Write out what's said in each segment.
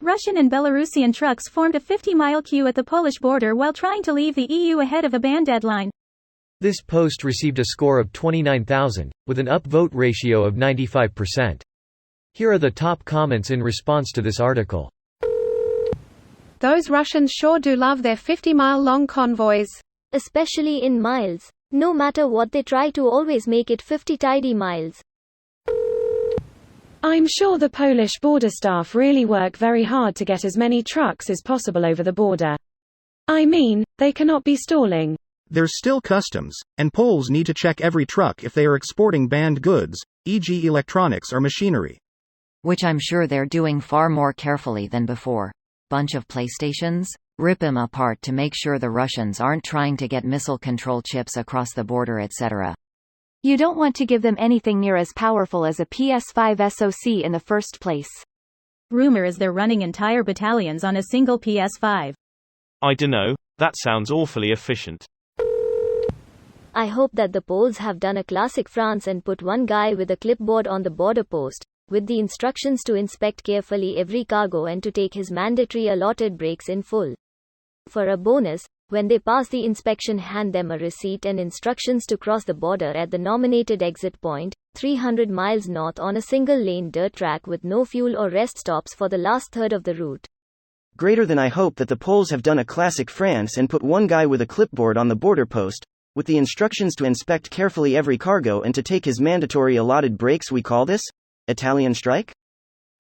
Russian and Belarusian trucks formed a 50-mile queue at the Polish border while trying to leave the EU ahead of a ban deadline. This post received a score of 29,000, with an upvote ratio of 95%. Here are the top comments in response to this article. Those Russians sure do love their 50-mile-long convoys. Especially in miles. No matter what they try to always make it 50 tidy miles. I'm sure the Polish border staff really work very hard to get as many trucks as possible over the border. I mean, they cannot be stalling. There's still customs, and Poles need to check every truck if they are exporting banned goods, e.g. electronics or machinery. Which I'm sure they're doing far more carefully than before. Bunch of PlayStations? Rip 'em apart to make sure the Russians aren't trying to get missile control chips across the border, etc. You don't want to give them anything near as powerful as a PS5 SoC in the first place. Rumor is they're running entire battalions on a single PS5. I dunno, that sounds awfully efficient. I hope that the Poles have done a classic France and put one guy with a clipboard on the border post, with the instructions to inspect carefully every cargo and to take his mandatory allotted breaks in full. For a bonus, when they pass the inspection, hand them a receipt and instructions to cross the border at the nominated exit point, 300 miles north on a single-lane dirt track with no fuel or rest stops for the last third of the route. Greater than I hope that the Poles have done a classic France and put one guy with a clipboard on the border post, with the instructions to inspect carefully every cargo and to take his mandatory allotted breaks. We call this Italian strike?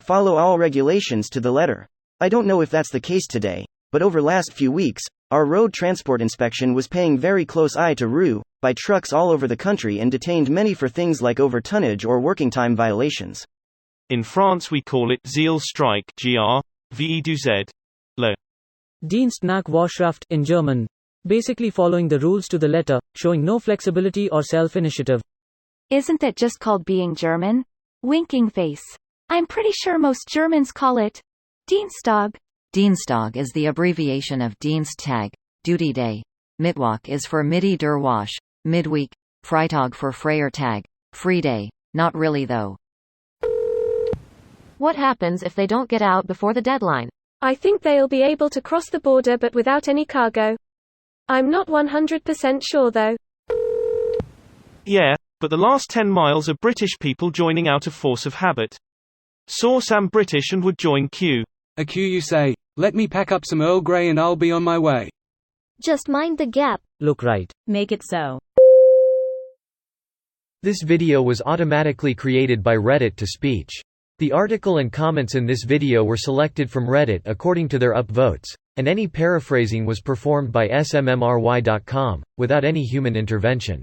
Follow all regulations to the letter. I don't know if that's the case today, but over last few weeks, our road transport inspection was paying very close eye to RU, by trucks all over the country and detained many for things like over-tonnage or working time violations. In France we call it Zeal strike, GR, Le Dienst nach Vorschrift in German. Basically following the rules to the letter, showing no flexibility or self-initiative. Isn't that just called being German? Winking face. I'm pretty sure most Germans call it Dienstag. Dienstag is the abbreviation of Diensttag, duty day. Mittwoch is for Midi der Woche, midweek. Freitag for Freier Tag, free day. Not really though. What happens if they don't get out before the deadline? I think they'll be able to cross the border but without any cargo. I'm not 100% sure though. Yeah, but the last 10 miles are British people joining out of force of habit. Source: am British and would join queue. A queue, you say? Let me pack up some Earl Grey and I'll be on my way. Just mind the gap. Look right. Make it so. This video was automatically created by Reddit to speech. The article and comments in this video were selected from Reddit according to their upvotes, and any paraphrasing was performed by smmry.com, without any human intervention.